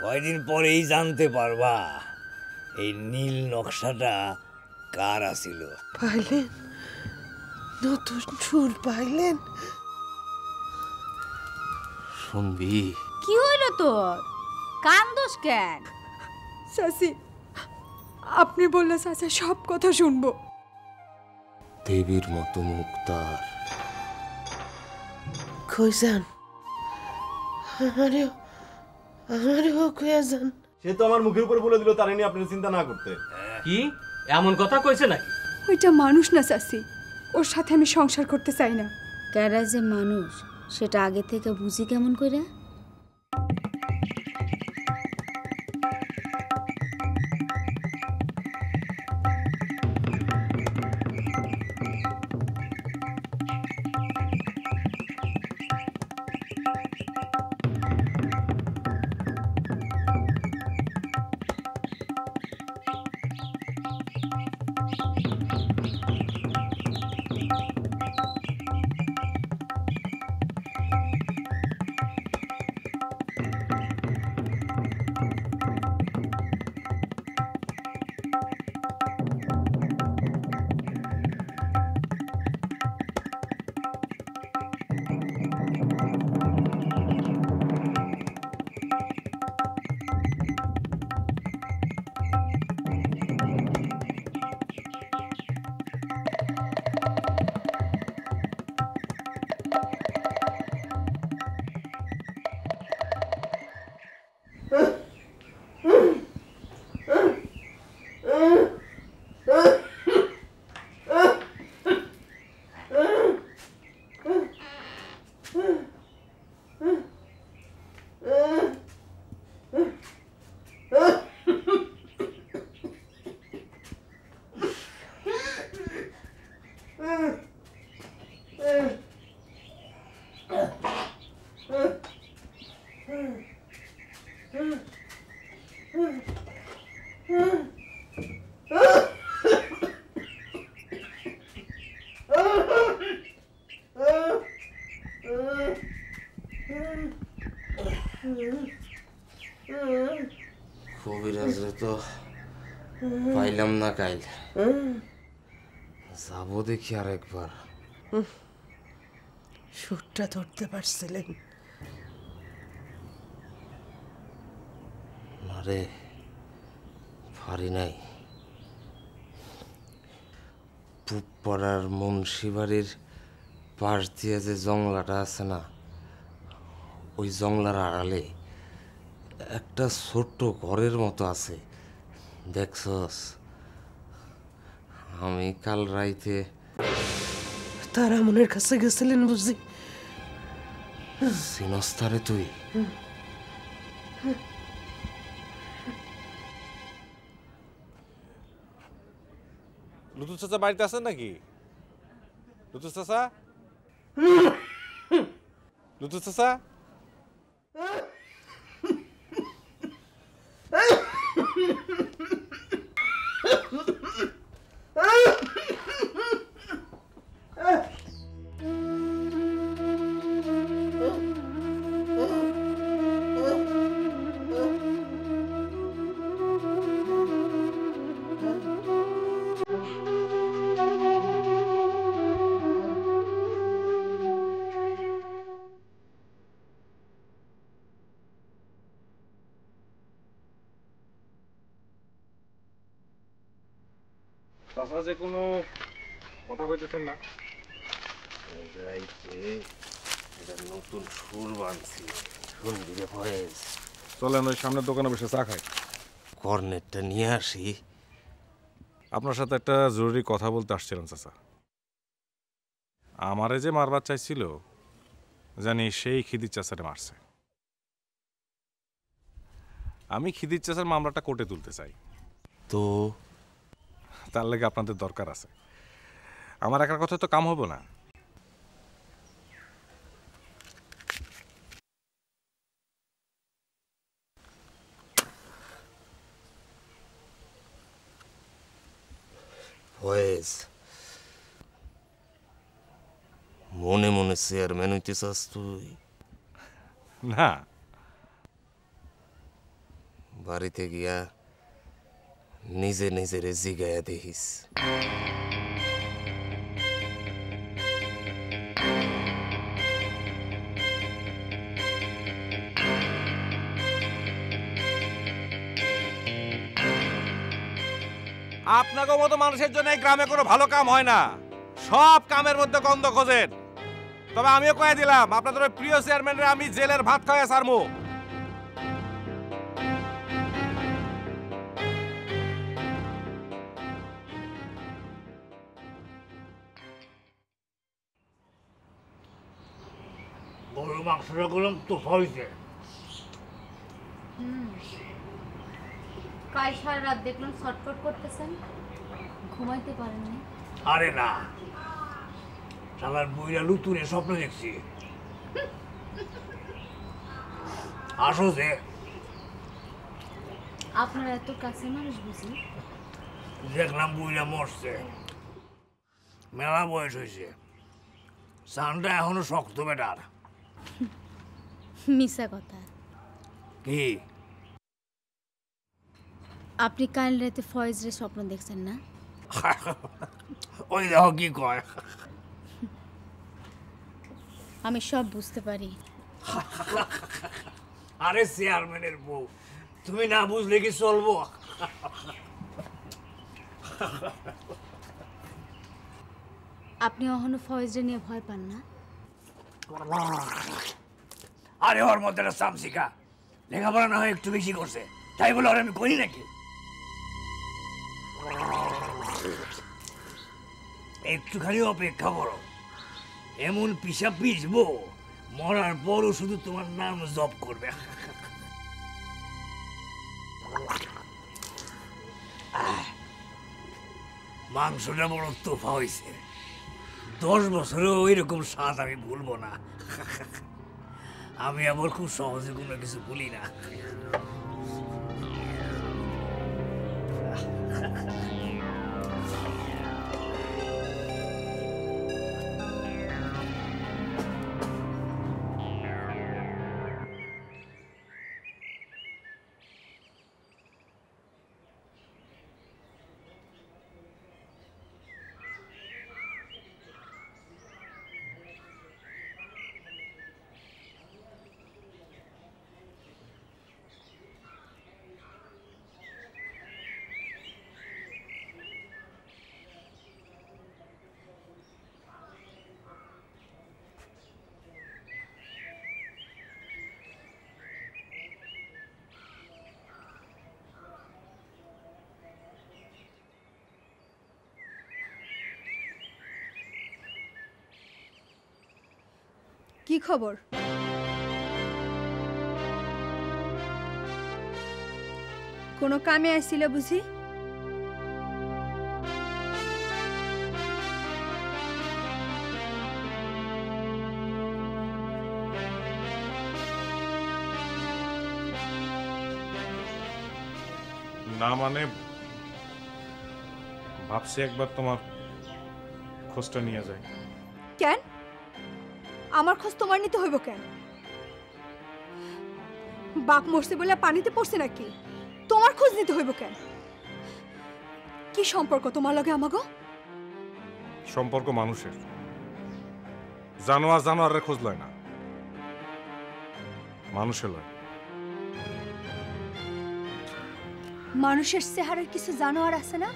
কয়দিন পরেই জানতে পারবা এই নীল নকশাটা কার আছিল। পাইলেন নতুন চুল পাইলেন? শুনবি? কি হইল তোর? কান্দোস কেন? চাচি, আপনি বললে চাচা সব কথা শুনবো। দেবীর মতো মুখ তার। কই যান? আমারেও কইয়া যান। সে তো আমার মুখের উপর বলে দিল তার নিয়ে আপনি চিন্তা না করতে। কি এমন কথা কইছে নাকি? ওইটা মানুষ না চাচি, ওর সাথে আমি সংসার করতে চাই না। কারা যে মানুষ সেটা আগে থেকে বুঝি কেমন কইরা? কবিরাজরে তো পাইলাম না কাইল, যাবো দেখি আর একবার। সুরটা ধরতে পারছিলেন? আরে পারি নাই। পুপাড়ার মুন্সিবাড়ির পাশ দিয়ে যে জংলাটা আছে না, ওই জংলার আড়ালে একটা ছোট্ট ঘরের মতো আছে, দেখছস? আমি কাল রাইতে তারা মনের কাছে গেছিলেন বুঝি? সিনস্তারে তুই? লুতু চাচা বাড়িতে আছেন নাকি? লুতু চাচা, লুতু চাচা, চাচা যে কোনো কথা কইতেছেন না? নতুন সুর বানছি, শুনবি রে ফয়েজ? চলেন ওই সামনের দোকানে বসে চা খাই। কর্নেটটা নিয়ে আসি। আপনার সাথে একটা জরুরি কথা বলতে আসছিলাম চাচা। আমারে যে মারবার চাইছিল জানি সেই খিদির চাচারে মারছে। আমি খিদির চাচার মামলাটা কোর্টে তুলতে চাই। তো তার লেগে আপনাদের দরকার আছে। আমার একার কথা তো কাম হবো না। ফয়েজ, মনে মনে চেয়ারম্যান হইতে চাস তুই? না, বাড়িতে গিয়া নিজে নিজেরে জিগায়া দেখিস। আপনাকে মতো মানুষের জন্য এই গ্রামে কোনো ভালো কাম হয় না, সব কামের মধ্যে গন্ধ খোঁজেন। তবে আমিও কয়ে দিলাম, আপনাদের ওই প্রিয় চেয়ারম্যানরে আমি জেলের ভাত খাওয়া সারমু। গরু মাংসটা করলাম তো হয়েছে। কাল সারা রাত দেখলাম ছটফট করতেছেন, ঘুমাইতে পারেননি? আরে না, শালার বইরা লুতুরে স্বপ্ন দেখছি। আসো যে আপনার এত কাছে মানুষ বুঝি? দেখলাম বইরা মরছে, মেলা বয়স হয়েছে, সানটা এখনো শক্ত বেটার। মিশা কথা। কি আপনি কাল রাতে ফয়েজরে স্বপ্ন দেখছেন না? ওই দেখো কি কয়। আমি সব বুঝতে পারি। আরে চেয়ারম্যানের বউ, তুমি না বুঝলে কি চলবো? আপনি অহনো ফয়েজরে নিয়ে ভয় পান না? আরে ওর মধ্যে একটা সামসিকা, লেখাপড়া না হয় একটু বেশি করছে, তাই বলে ওর আমি করি নাকি? একটুখানি অপেক্ষা করো, এমন পিসা পিসবো, মরার পরও শুধু তোমার নাম জপ করবে। মাংসটা বড় তোফা হয়েছে, 10 বছরেও ওই রকম স্বাদ আমি ভুলবো না। আমি আবার খুব সহজে কোনো কিছু ভুলি না। কি খবর? কোনো কামে আসছিল বুঝি? না মানে ভাবছি একবার তোমার খোঁজটা নিয়ে যায়। কেন আমার খোঁজ তোমার নিতে হইব কেন? বাপ মরছে বলে পানিতে পড়ছে নাকি? তোমার খোঁজ নিতে হইব কেন? কি সম্পর্ক তোমার লগে আমাগো? সম্পর্ক মানুষের, জানোয়ার জানোয়ারের খোঁজ লয় না, মানুষের লয়। মানুষের চেহারার কিছু জানোয়ার আছে না,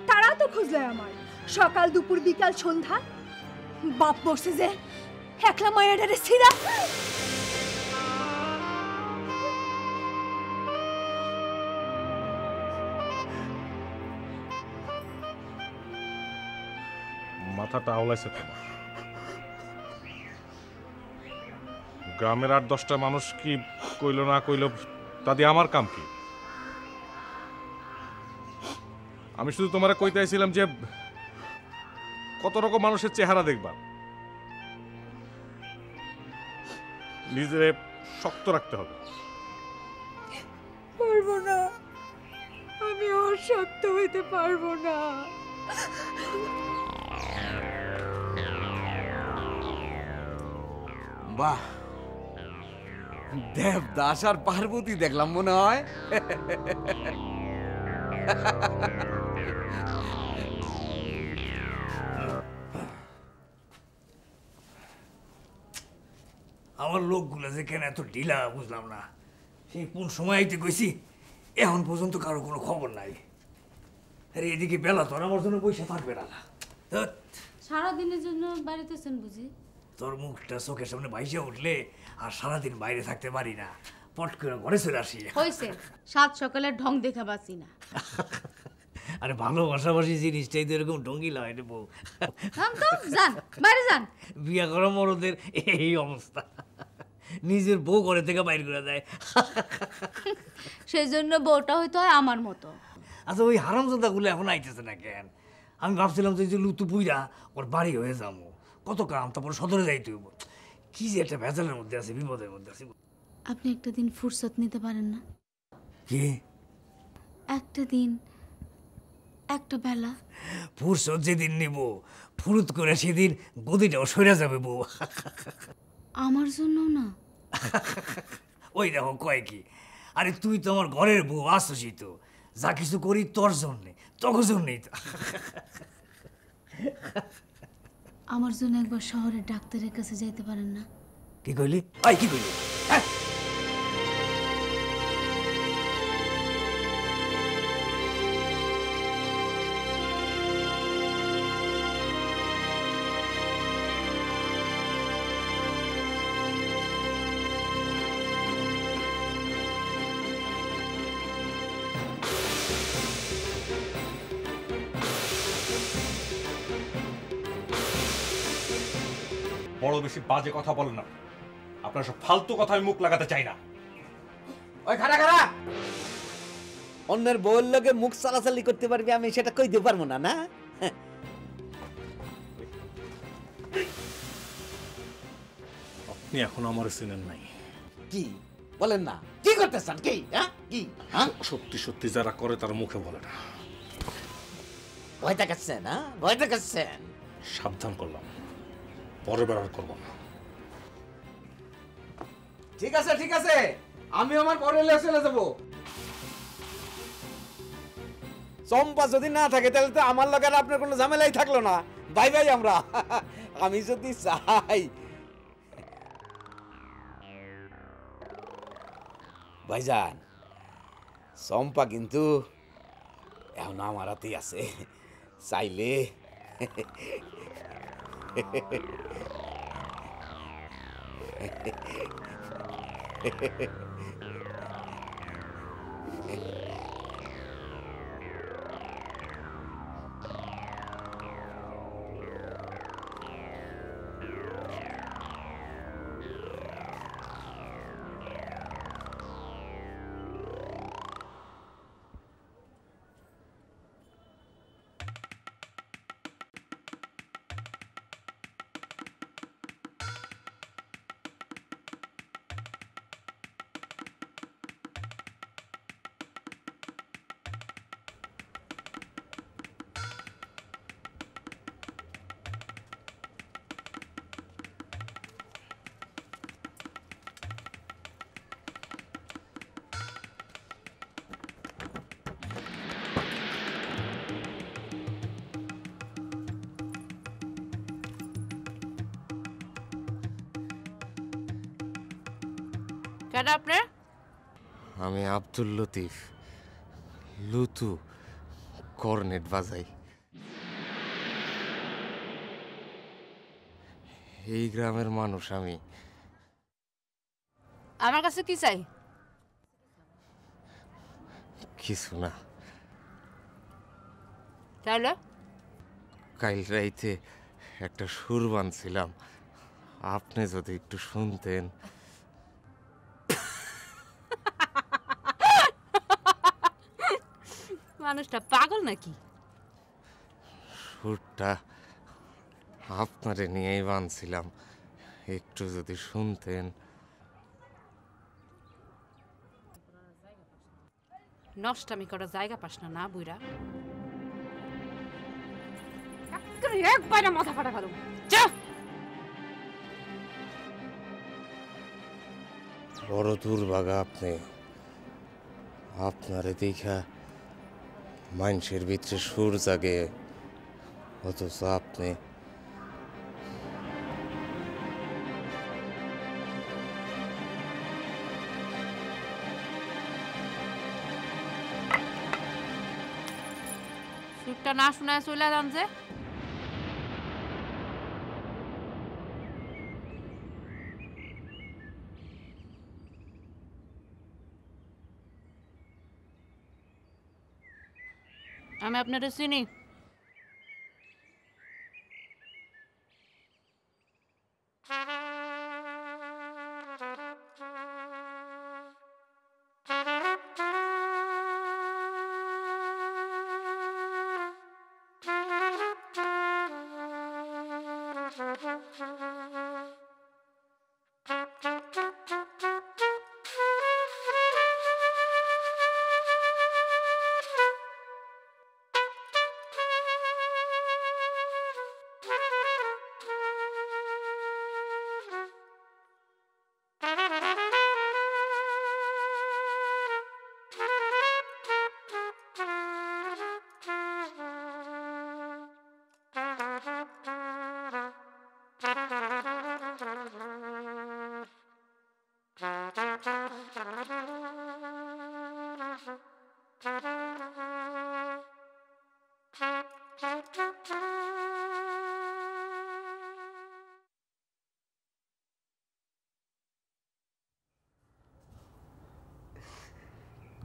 তারা তো খোঁজ লয় আমার, সকাল দুপুর বিকাল সন্ধ্যা। বাপ মরছে যে একলা মায়াডারে ছিড়া। মাথাটা আওলাইছে তোমার। গ্রামের 8-10টা মানুষ কি কইল না কইল তা দিয়ে আমার কাম কি? আমি শুধু তোমারে কইতে আইছিলাম যে কত রকম মানুষের চেহারা দেখবা, নিজেরে শক্ত রাখতে হবে। পারবো না, আমি অশক্ত হইতে পারবো না। বাহ, দেবদাস আর পার্বতী দেখলাম মনে হয়। আমার লোকগুলো যে কেন এত ঢিলা বুঝলাম না। সেই কোন সময় আইতে কইছি এখন পর্যন্ত কারো কোনো খবর নাই। আরে এদিকে বেলা তোর আমার জন্য পয়সা থাকবে না। ধ্যাৎ, সারাদিনের জন্য বাড়িতেছেন বুঝি? তোর মুখটা চোখের সামনে ভাইসে উঠলে আর সারাদিন বাইরে থাকতে পারি না, পট করে ঘরে চলে আসি। হয়েছে, সাত সকালে ঢং দেখা বাঁচি না। আরে ভালোবাসাবাসি জিনিসটাই তো এরকম ঢঙ্গিলা হয় রে বউ। যান তো, যান বাইরে যান। বিয়া করা মরদের এই অবস্থা, নিজের বউ ঘরে থেকে বাইর করে দেয়। সেই জন্য বউটা হয়তো হয় আমার মতো। আচ্ছা ওই হারামজাদাগুলো এখন আইতেছে না কেন? আমি ভাবছিলাম যে লুতু পুইরা ওর বাড়ি হয়ে যাবো, কত কাম, তারপর সদরে যাইতে হইব। কি যে একটা ভেজালের মধ্যে আছে, বিপদের মধ্যে আছে। আপনি একটা দিন ফুরসত নিতে পারেন না? কি একটা দিন, একটা বেলা? ফুরসত যেদিন নিব ফুরুত করে সেদিন গদিটাও সরে যাবে বউ। আমার জন্য না? ওই দেখো কয় কি, আরে তুই তো আমার ঘরের বউ, আসছি তো, যা কিছু করি তোর জন্যে, তোর জন্যই তো। আমার জন্য একবার শহরের ডাক্তারের কাছে যাইতে পারেন না? কি কইলি? আই কি কইলি? হ্যাঁ, বড় বেশি বাজে কথা বলেন না। আপনার সব ফালতু কথায় মুখ লাগাতে চাই না। ওই খাড়া খাড়া, অন্যের বউয়ের লগে মুখ চালাচালি করতে পারবি, আমি সেটা কইতে পারবো না। না আপনি এখন আমার চিনেন নাই। কি বলেন না, কি করতেছেন? কি কি সত্যি সত্যি যারা করে তারা মুখে বলে না। ভয় দেখাচ্ছেন? ভয় দেখাচ্ছেন? সাবধান করলাম, পরের বার আর করবো না। ঠিক আছে ঠিক আছে, আমি আমার পরে চলে যাবো। চম্পা যদি না থাকে তাহলে তো আমার লগে আর আপনার কোনো ঝামেলাই থাকলো না। বাই বাই আমরা। আমি যদি চাই ভাইজান, চম্পা কিন্তু এখন আমার হাতেই আছে, চাইলে কেন আপনার? আমি আব্দুল লতিফ, লুতু, কর্নেট বাজাই। এই গ্রামের মানুষ আমি। আমার কাছে কি চাই? কিছু না, তাহলে কাল রাইতে একটা সুর বানছিলাম, আপনি যদি একটু শুনতেন। মানুষটা পাগল নাকি? সুরটা আপনারে নিয়েই বানছিলাম, একটু যদি শুনতেন। নষ্টামি করার জায়গা পাস না, না বুইরা? একবারে মাথা ফাটা গেল। বড় দুর্ভাগা আপনি। আপনারে দেখা মানুষের ভিতরে সুর জাগে, অথচ আপনি সুরটা না শোনায় চলে যান যে। আমি আপনারে চিনি।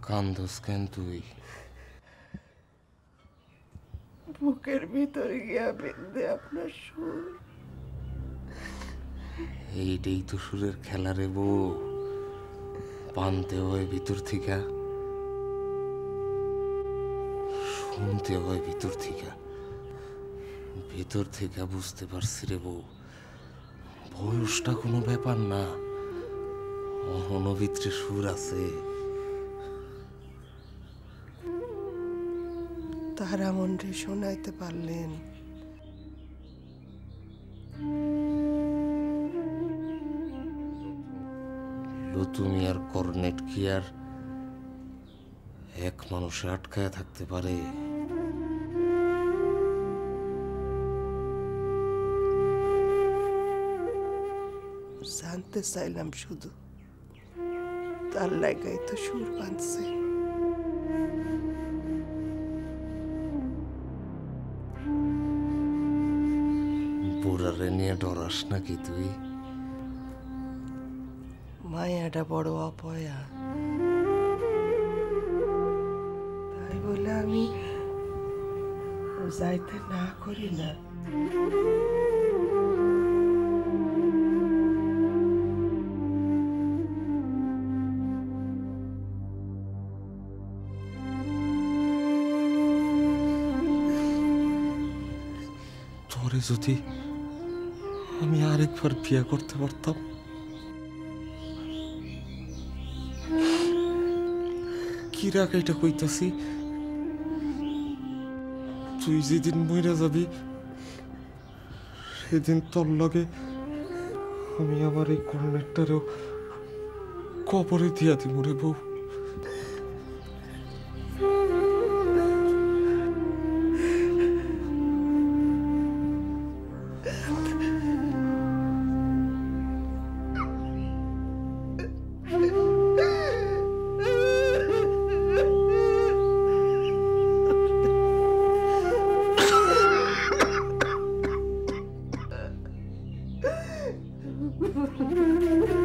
কান্দোস কেন তুই? বুকের ভিতরে গিয়া বেঁধে আপনার সুর। এইটাই তো সুরের খেলা রে বউ, পানতে হয় ভিতর থেকে, শুনতে হয় ভিতর থেকে। ভিতর থেকে বুঝতে পারছি রে বউ, বয়সটা কোনো ব্যাপার না, অহনো ভিতরে সুর আছে। তারা মনরে শোনাইতে পারলেন? তুমি আর কর্নেট কি আর এক মানুষে আটকায় থাকতে পারে? জানতে চাইলাম শুধু, তার লাগাই তো সুর বাঁধছে। বুড়ারে নিয়ে ডরাস নাকি তুই? মায়াটা বড় অপয়া, তাই বলে আমি যাইতে না করি না। তোরে যদি আমি আরেকবার বিয়ে করতে পারতাম, কি রাখ এটা কইতাছি, তুই যেদিন মইরা যাবি সেদিন তোর লগে আমি আমার এই কর্নেরটারেও কবরে দিয়া দিব রে বউ। Ha ha ha!